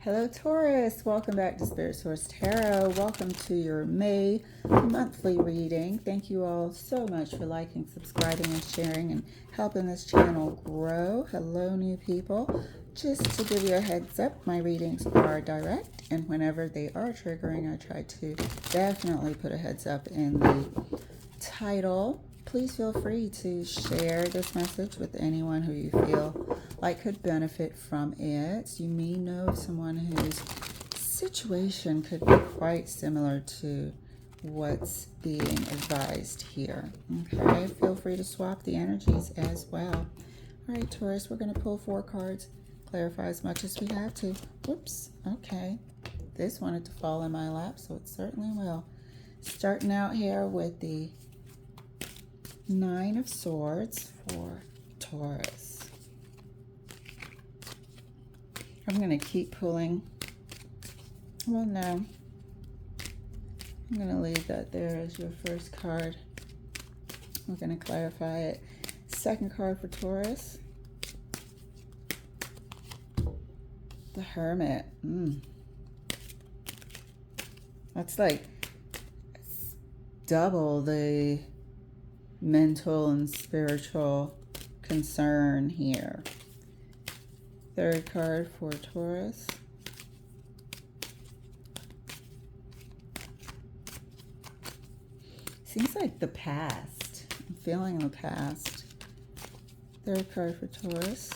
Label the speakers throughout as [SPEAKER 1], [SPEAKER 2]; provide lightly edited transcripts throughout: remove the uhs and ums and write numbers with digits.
[SPEAKER 1] Hello Taurus, welcome back to Spirit Source Tarot. Welcome to your May monthly reading. Thank you all so much for liking, subscribing, and sharing and helping this channel grow. Hello new people. Just to give you a heads up, my readings are direct, and whenever they are triggering, I try to definitely put a heads up in the title. Please feel free to share this message with anyone who you feel like could benefit from it. You may know someone whose situation could be quite similar to what's being advised here. Okay, feel free to swap the energies as well. All right, Taurus, we're going to pull 4 cards, clarify as much as we have to. Whoops, okay. This wanted to fall in my lap, so it certainly will. Starting out here with the 9 of Swords for Taurus. I'm going to keep pulling. Well, no. I'm going to leave that there as your first card. We're going to clarify it. Second card for Taurus. The Hermit. That's like double the mental and spiritual concern here. Third card for Taurus. Seems like the past. I'm feeling the past. Third card for Taurus.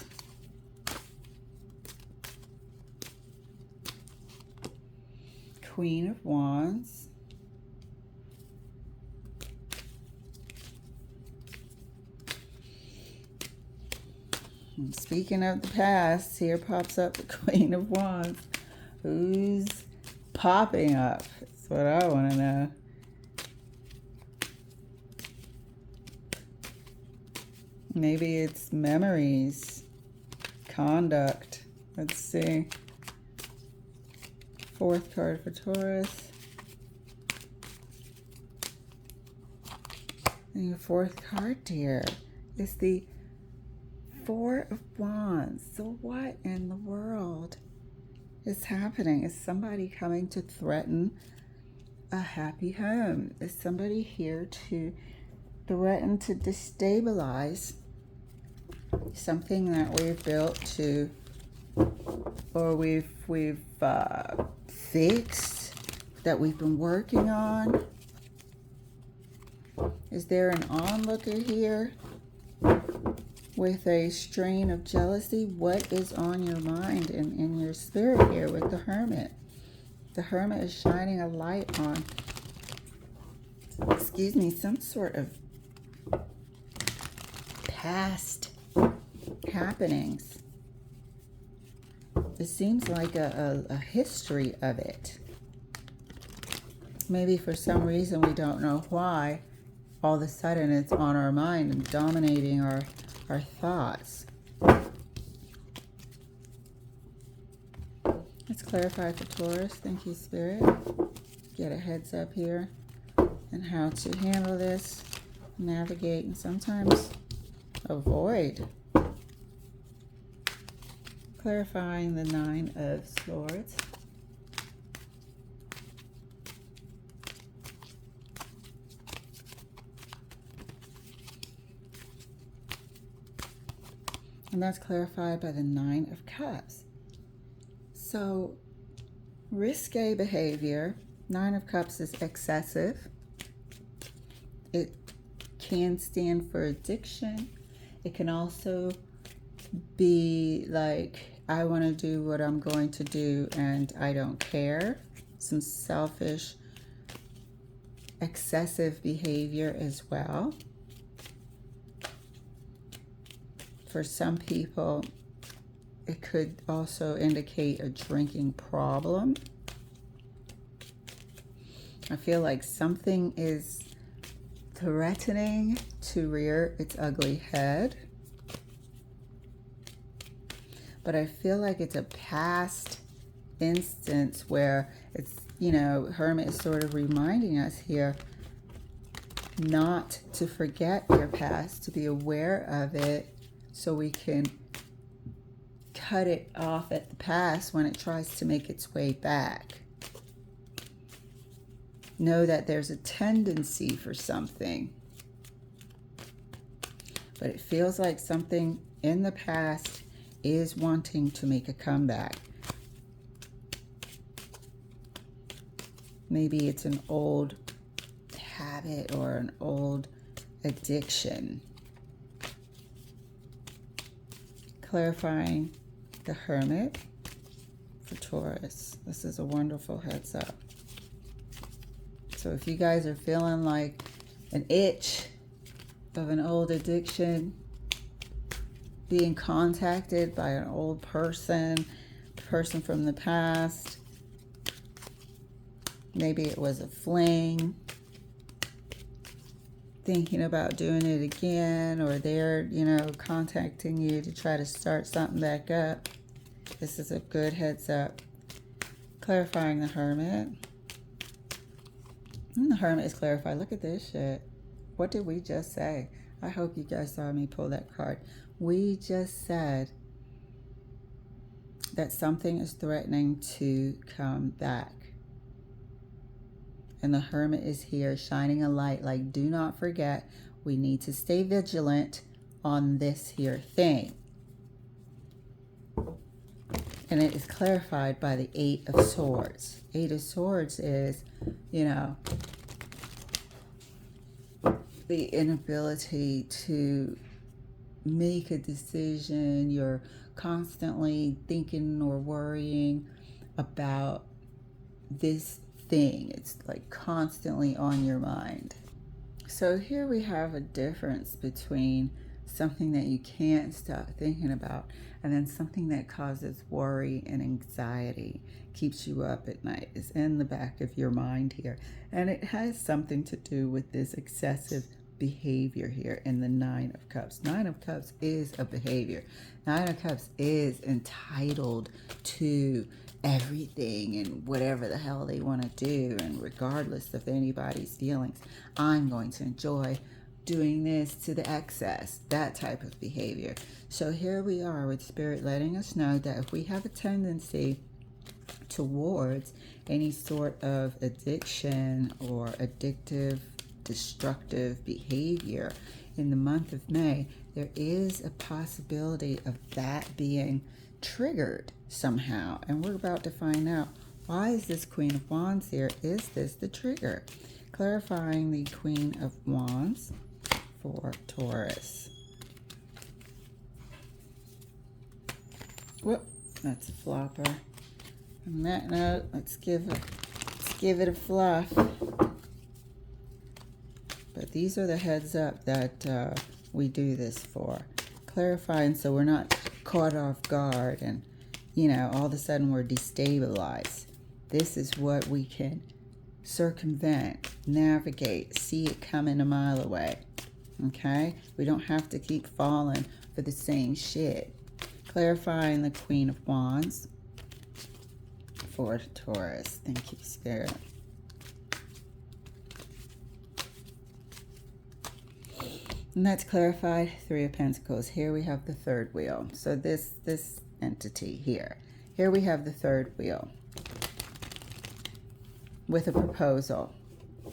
[SPEAKER 1] Queen of Wands. And speaking of the past, here pops up the Queen of Wands. Who's popping up? That's what I want to know. Maybe it's memories, conduct. Let's see. Fourth card for Taurus. And your fourth card, dear, is the 4 of Wands. So what in the world is happening? Is somebody coming to threaten a happy home? Is somebody here to threaten to destabilize something that we've built to, or we've fixed, that we've been working on? Is there an onlooker here with a strain of jealousy? What is on your mind and in your spirit here with the Hermit? The Hermit is shining a light on, excuse me, some sort of past happenings. It seems like a history of it. Maybe for some reason we don't know why, all of a sudden it's on our mind and dominating our thoughts. Let's clarify for Taurus. Thank you, Spirit. Get a heads up here and how to handle this, navigate, and sometimes avoid. Clarifying the 9 of Swords. And that's clarified by the 9 of Cups. So, risque behavior. 9 of Cups is excessive. It can stand for addiction. It can also be like, I want to do what I'm going to do and I don't care. Some selfish, excessive behavior as well. For some people, it could also indicate a drinking problem. I feel like something is threatening to rear its ugly head. But I feel like it's a past instance where it's, you know, Hermit is sort of reminding us here not to forget your past, to be aware of it, so we can cut it off at the pass when it tries to make its way back. Know that there's a tendency for something, but it feels like something in the past is wanting to make a comeback. Maybe it's an old habit or an old addiction. Clarifying the Hermit for Taurus. This is a wonderful heads up. So if you guys are feeling like an itch of an old addiction, being contacted by an old person from the past, maybe it was a fling, thinking about doing it again, or they're, you know, contacting you to try to start something back up. This is a good heads up. Clarifying the Hermit. And the Hermit is clarified. Look at this shit. What did we just say? I hope you guys saw me pull that card. We just said that something is threatening to come back. And the Hermit is here shining a light like, do not forget, we need to stay vigilant on this here thing. And it is clarified by the Eight of Swords. Eight of Swords is, you know, the inability to make a decision. You're constantly thinking or worrying about this thing. It's like constantly on your mind. So here we have a difference between something that you can't stop thinking about and then something that causes worry and anxiety, keeps you up at night, is in the back of your mind here. And it has something to do with this excessive behavior here in the Nine of Cups. Nine of Cups is a behavior. Nine of Cups is entitled to everything and whatever the hell they want to do, and regardless of anybody's feelings, I'm going to enjoy doing this to the excess, that type of behavior. So here we are with Spirit letting us know that if we have a tendency towards any sort of addiction or addictive, destructive behavior in the month of May, there is a possibility of that being triggered somehow. And we're about to find out, why is this Queen of Wands here? Is this the trigger? Clarifying the Queen of Wands for Taurus. Whoop, that's a flopper. On that note, let's give it a fluff. But these are the heads up that we do this for. Clarifying so we're not caught off guard and, you know, all of a sudden we're destabilized. This is what we can circumvent, navigate, see it coming a mile away. Okay? We don't have to keep falling for the same shit. Clarifying the Queen of Wands for Taurus. Thank you, Spirit. And that's clarified. Three of Pentacles. Here we have the third wheel. So this entity here. Here we have the third wheel with a proposal,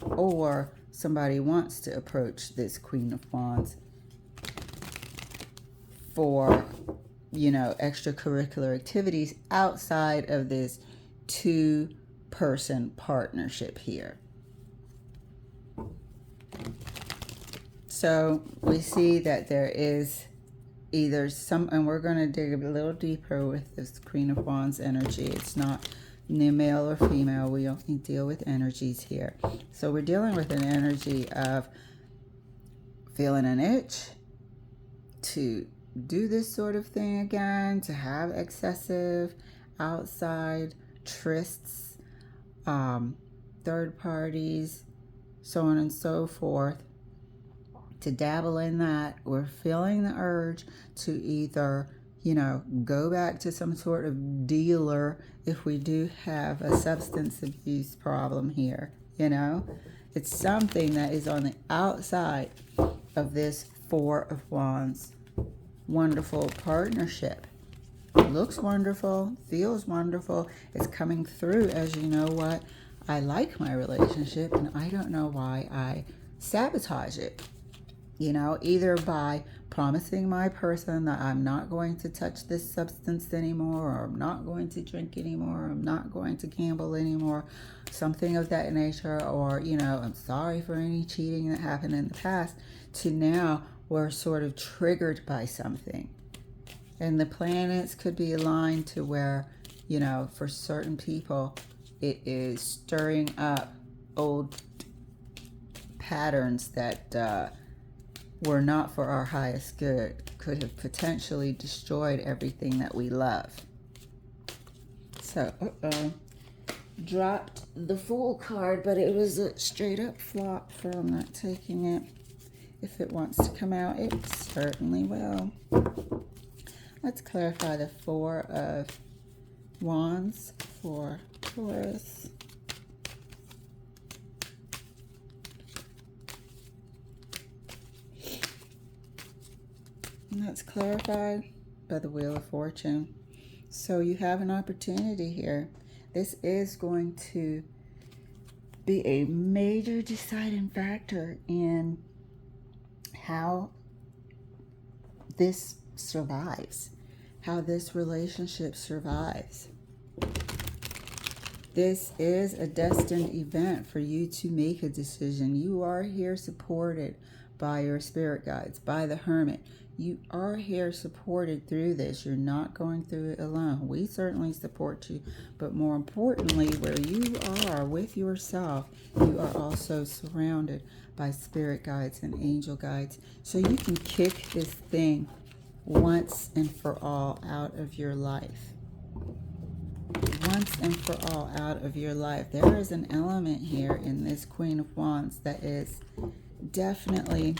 [SPEAKER 1] or somebody wants to approach this Queen of Wands for, you know, extracurricular activities outside of this two-person partnership here. So we see that there is either some, and we're going to dig a little deeper with this Queen of Wands energy. It's not male or female. We only deal with energies here. So we're dealing with an energy of feeling an itch to do this sort of thing again, to have excessive outside trysts, third parties, so on and so forth. To dabble in that, we're feeling the urge to either, you know, go back to some sort of dealer if we do have a substance abuse problem here, you know. It's something that is on the outside of this Four of Wands wonderful partnership. looks wonderful, feels wonderful. It's coming through as, you know what, I like my relationship and I don't know why I sabotage it. You know, either by promising my person that I'm not going to touch this substance anymore, or I'm not going to drink anymore, or I'm not going to gamble anymore, something of that nature, or, you know, I'm sorry for any cheating that happened in the past, to now we're sort of triggered by something. And the planets could be aligned to where, you know, for certain people, it is stirring up old patterns that were not for our highest good, could have potentially destroyed everything that we love. So, dropped the Fool card, but it was a straight up flop, so I'm not taking it. If it wants to come out, it certainly will. Let's clarify the Four of Wands for Taurus. And that's clarified by the Wheel of Fortune. So you have an opportunity here. This is going to be a major deciding factor in how this survives, how this relationship survives. This is a destined event for you to make a decision. You are here supported by your spirit guides, by the Hermit. You are here supported through this. You're not going through it alone. We certainly support you, but more importantly, where you are with yourself, you are also surrounded by spirit guides and angel guides. So you can kick this thing once and for all out of your life. Once and for all out of your life. There is an element here in this Queen of Wands that is definitely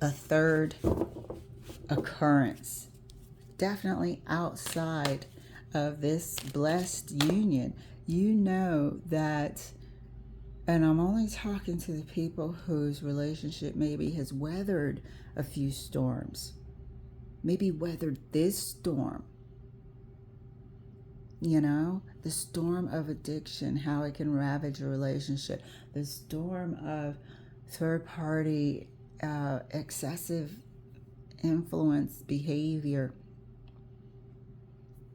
[SPEAKER 1] a third occurrence, definitely outside of this blessed union. You know that, and I'm only talking to the people whose relationship maybe has weathered a few storms, maybe weathered this storm, you know, the storm of addiction, how it can ravage a relationship, the storm of third-party excessive influence behavior.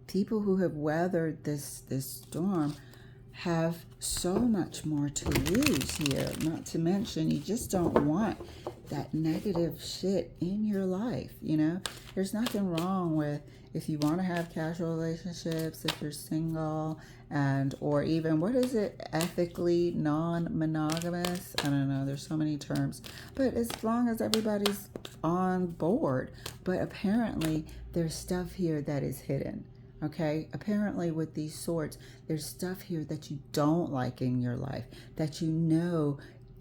[SPEAKER 1] People who have weathered this storm have so much more to lose here. Not to mention, you just don't want that negative shit in your life. You know, there's nothing wrong with, if you want to have casual relationships, if you're single, and or even, what is it, ethically non-monogamous? I don't know, there's so many terms, but as long as everybody's on board. But apparently there's stuff here that is hidden. Okay, apparently with these swords, there's stuff here that you don't like in your life, that you know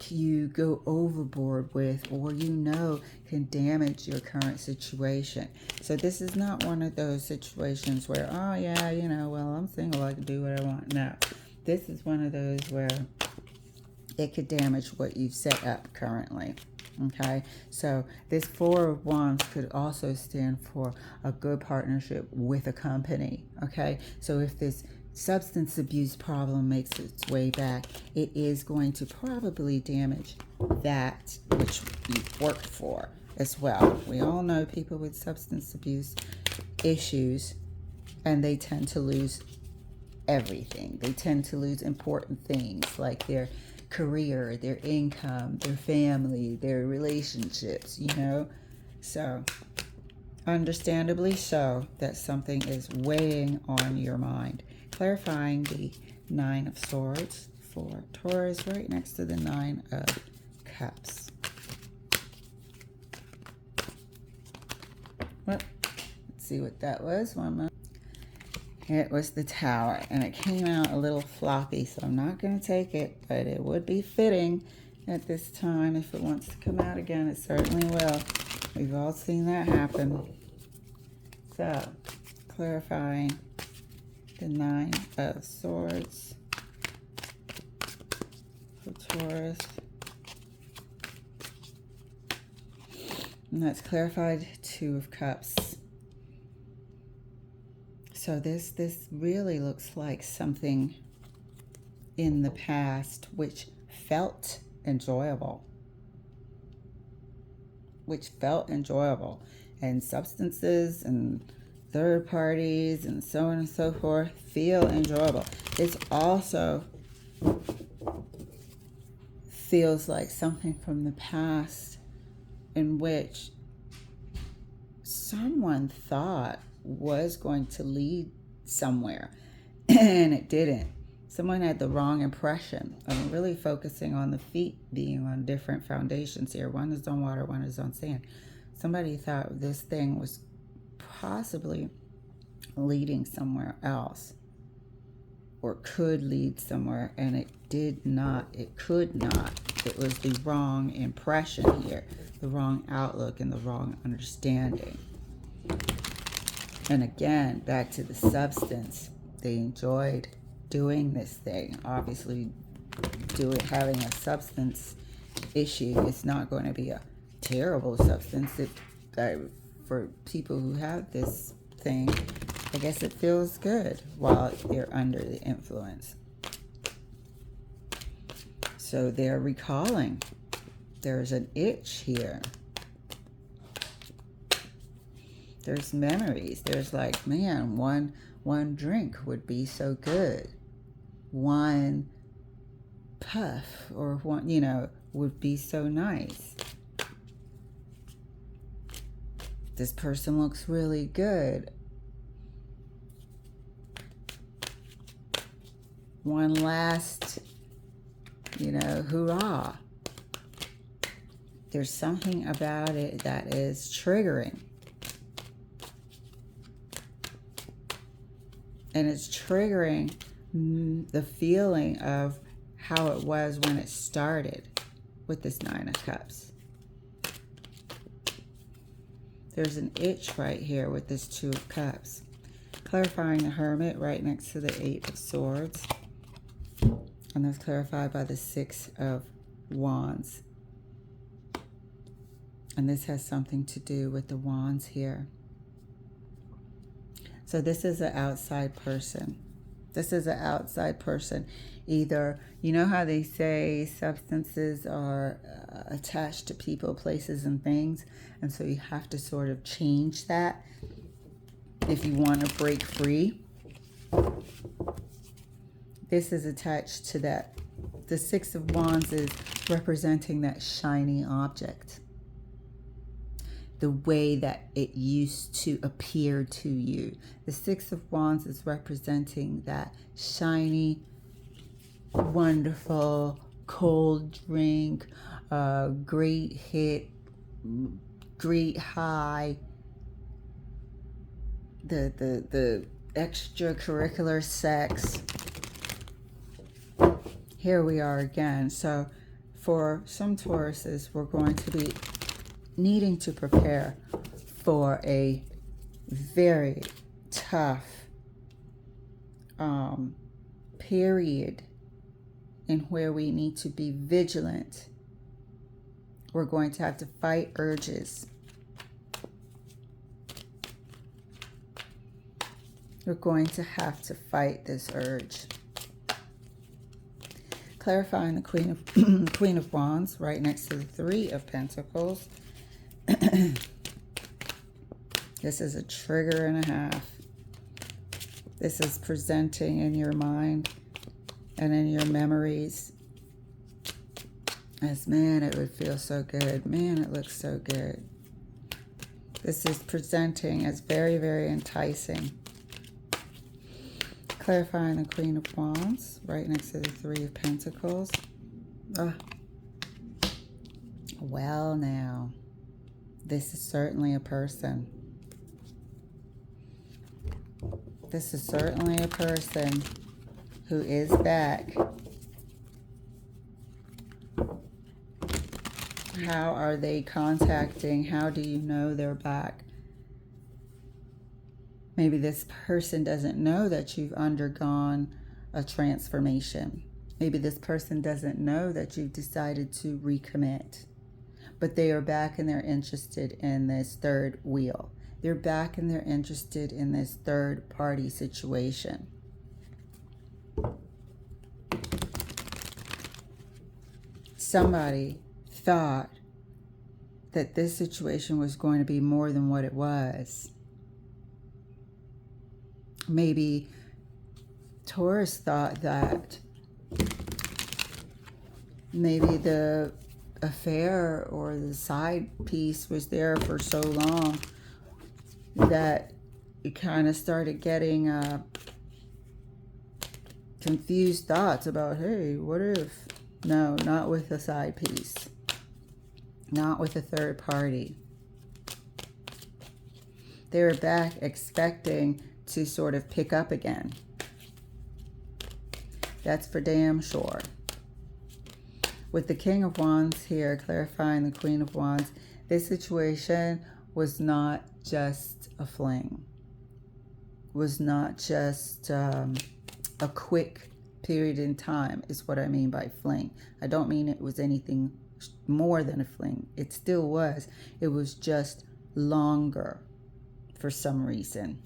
[SPEAKER 1] you go overboard with, or you know can damage your current situation. So this is not one of those situations where, oh yeah, you know, well, I'm single, I can do what I want. No, this is one of those where it could damage what you've set up currently. Okay, so this Four of Wands could also stand for a good partnership with a company. Okay, so if this substance abuse problem makes its way back, it is going to probably damage that which you worked for as well. We all know people with substance abuse issues, and they tend to lose everything. They tend to lose important things like their career, their income, their family, their relationships, you know. So understandably so, that something is weighing on your mind. Clarifying the Nine of Swords for Taurus right next to the Nine of Cups. Well, let's see what that was. One moment. It was the Tower, and it came out a little floppy, so I'm not going to take it, but it would be fitting at this time. If it wants to come out again, it certainly will. We've all seen that happen. So, clarifying the Nine of Swords for Taurus. And that's clarified Two of Cups. So this really looks like something in the past which felt enjoyable. And substances and third parties and so on and so forth feel enjoyable. It's also feels like something from the past in which someone thought was going to lead somewhere and it didn't. Someone had the wrong impression. I'm really focusing on the feet being on different foundations here. One is on water, one is on sand. Somebody thought this thing was possibly leading somewhere else or could lead somewhere, and it did not. It could not. It was the wrong impression here, the wrong outlook, and the wrong understanding. And again, back to the substance. They enjoyed doing this thing. Obviously, having a substance issue is not going to be a terrible substance. For people who have this thing, I guess it feels good while they're under the influence. So they're recalling. There's an itch here. There's memories. There's like, man, one drink would be so good. One puff or one, would be so nice. This person looks really good. One last, hurrah. There's something about it that is triggering. And it's triggering the feeling of how it was when it started with this Nine of Cups. There's an itch right here with this Two of Cups. Clarifying the Hermit right next to the Eight of Swords. And that's clarified by the Six of Wands. And this has something to do with the Wands here. So this is an outside person. This is an outside person. Either, you know how they say substances are attached to people, places, and things. And so you have to sort of change that if you want to break free. This is attached to that. The Six of Wands is representing that shiny object. The way that it used to appear to you. The Six of Wands is representing that shiny, wonderful, cold drink, great hit, great high, the extracurricular sex. Here we are again. So for some Tauruses, we're going to be needing to prepare for a very tough period in where we need to be vigilant. We're going to have to fight urges. We're going to have to fight this urge. Clarifying the Queen of Wands right next to the Three of Pentacles. This is a trigger and a half. This is presenting in your mind and in your memories as, man, it would feel so good. Man, it looks so good. This is presenting as very, very enticing. Clarifying the Queen of Wands right next to the Three of Pentacles. Well, now, this is certainly a person. This is certainly a person who is back. How are they contacting? How do you know they're back? Maybe this person doesn't know that you've undergone a transformation. Maybe this person doesn't know that you've decided to recommit. But they are back and they're interested in this third wheel. They're back and they're interested in this third party situation. Somebody thought that this situation was going to be more than what it was. Maybe Taurus thought that maybe the affair or the side piece was there for so long that you kind of started getting confused thoughts about, hey, what if? No, not with a side piece. Not with a third party. They were back expecting to sort of pick up again. That's for damn sure. With the King of Wands here, clarifying the Queen of Wands, this situation was not just a fling. Was not just a quick period in time, is what I mean by fling. I don't mean it was anything more than a fling. It still was. It was just longer for some reason.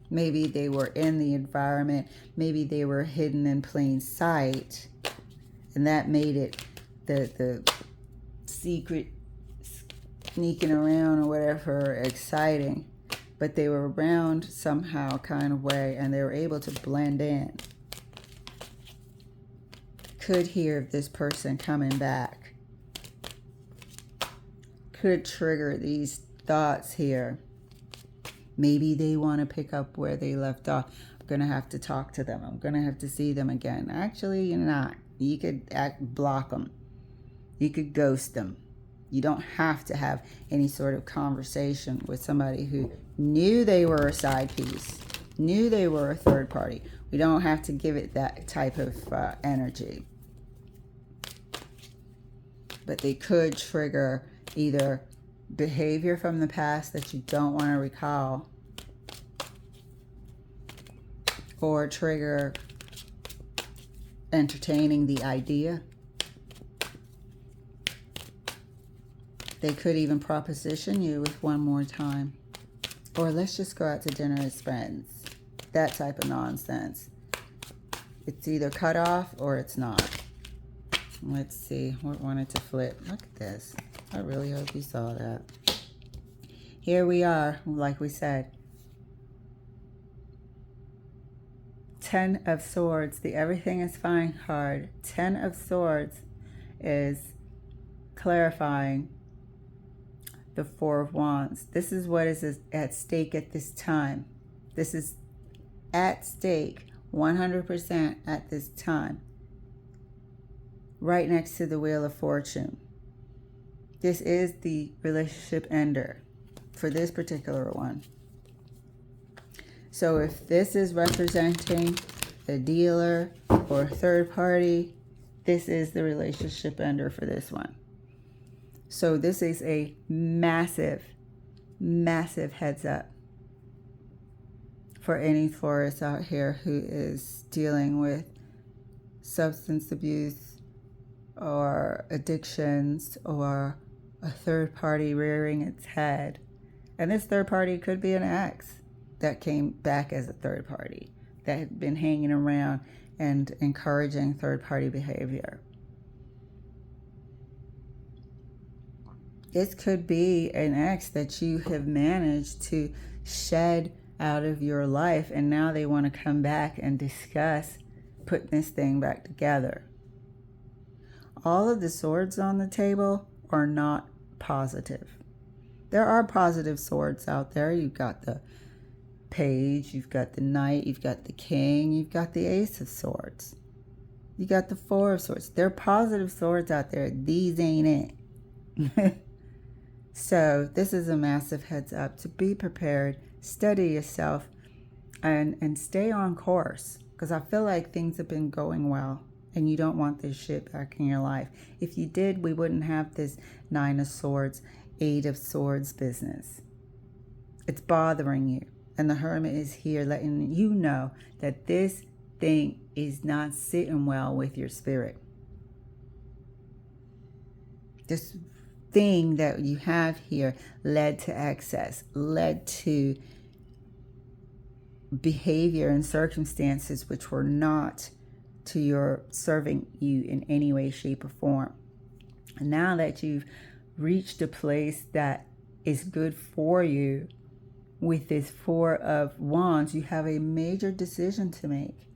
[SPEAKER 1] Maybe they were in the environment. Maybe they were hidden in plain sight. And that made it the secret sneaking around or whatever exciting. But they were around somehow kind of way, and they were able to blend in. Could hear of this person coming back. Could trigger these thoughts here. Maybe they want to pick up where they left off. I'm going to have to talk to them. I'm going to have to see them again. Actually, you're not. You could block them. You could ghost them. You don't have to have any sort of conversation with somebody who knew they were a side piece, knew they were a third party. We don't have to give it that type of energy. But they could trigger either behavior from the past that you don't want to recall, or trigger entertaining the idea. They could even proposition you with one more time. Or let's just go out to dinner as friends. That type of nonsense. It's either cut off or it's not. Let's see. What wanted to flip? Look at this. I really hope you saw that. Here we are, like we said. 10 of Swords. The everything is fine card. 10 of Swords is clarifying the Four of Wands. This is what is at stake at this time. This is at stake 100% at this time. Right next to the Wheel of Fortune. This is the relationship ender for this particular one. So if this is representing a dealer or a third party, this is the relationship ender for this one. So this is a massive, massive heads up for any Taurus out here who is dealing with substance abuse or addictions or a third party rearing its head. And this third party could be an ex that came back as a third party that had been hanging around and encouraging third party behavior. This could be an ex that you have managed to shed out of your life, and now they want to come back and discuss putting this thing back together. All of the swords on the table are not positive. There are positive swords out there. You've got the Page, you've got the Knight, you've got the King, you've got the Ace of Swords. You got the Four of Swords. There are positive swords out there. These ain't it. So this is a massive heads up to be prepared, study yourself, and stay on course. Because I feel like things have been going well, and you don't want this shit back in your life. If you did, we wouldn't have this Nine of Swords, Eight of Swords business. It's bothering you. And the Hermit is here letting you know that this thing is not sitting well with your spirit. This thing that you have here led to excess, led to behavior and circumstances which were not to your serving you in any way, shape, or form. And now that you've reached a place that is good for you with this Four of Wands, you have a major decision to make.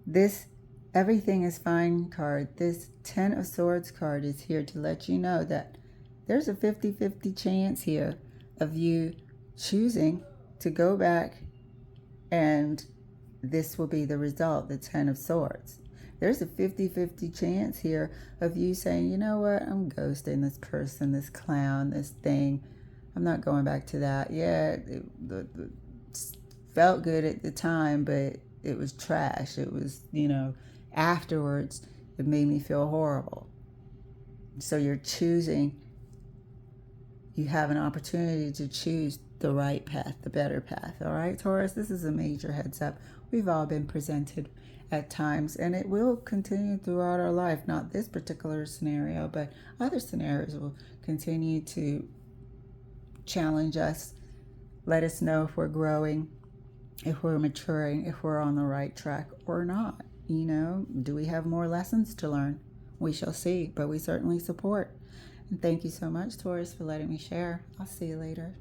[SPEAKER 1] This everything is fine card, this Ten of Swords card is here to let you know that there's a 50-50 chance here of you choosing to go back, and this will be the result, the Ten of Swords. There's a 50-50 chance here of you saying, you know what, I'm ghosting this person, this clown, this thing. I'm not going back to that. Yeah, it felt good at the time, but it was trash. It was, afterwards, it made me feel horrible. So you're choosing, you have an opportunity to choose the right path, the better path. All right, Taurus, this is a major heads up. We've all been presented at times, and it will continue throughout our life. Not this particular scenario, but other scenarios will continue to challenge us, let us know if we're growing, if we're maturing, if we're on the right track or not. Do we have more lessons to learn? We shall see, but we certainly support. And thank you so much, Taurus, for letting me share. I'll see you later.